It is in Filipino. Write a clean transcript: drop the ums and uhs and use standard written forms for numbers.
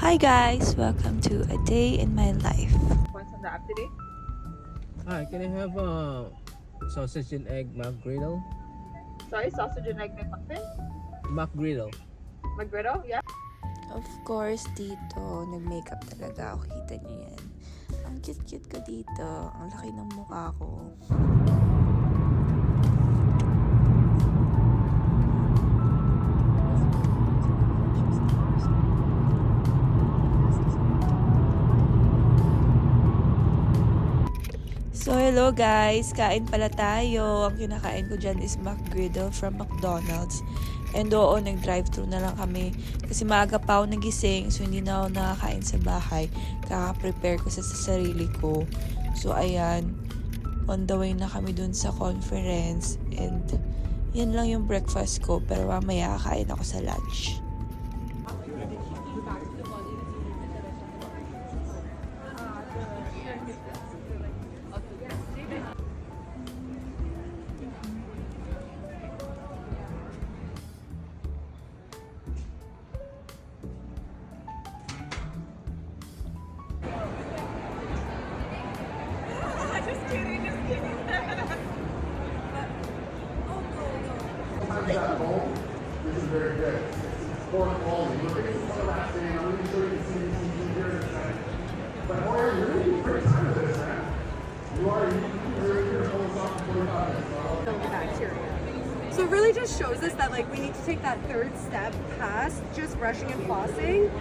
Hi guys, welcome to a day in my life. Points on the app today? Hi, can I have a sausage and egg McGriddle? Sorry, sausage and egg McMuffin? McGriddle. McGriddle? Yeah. Of course, dito, nag-makeup talaga ako. Kita niyo yan. Ang cute-cute ko dito. Ang laki ng mukha ko. So, hello guys! Kain pala tayo. Ang kinakain ko dyan is McGriddle from McDonald's. And oo, nag-drive-thru na lang kami. Kasi maaga pa ako nagising, so hindi na ako nakakain sa bahay. Kaka-prepare ko sa sarili ko. So, ayan. On the way na kami dun sa conference. And, yan lang yung breakfast ko. Pero mamaya kakain ako sa lunch. That home, this is very good. It's core quality. We're fixing some of that thing. I'm really sure you can see TV here in a second. But boy, you're really a great time with this, man. You are, you're here to hold us off for 45 minutes. The bacteria. So it really just shows us that like we need to take that third step past just brushing and flossing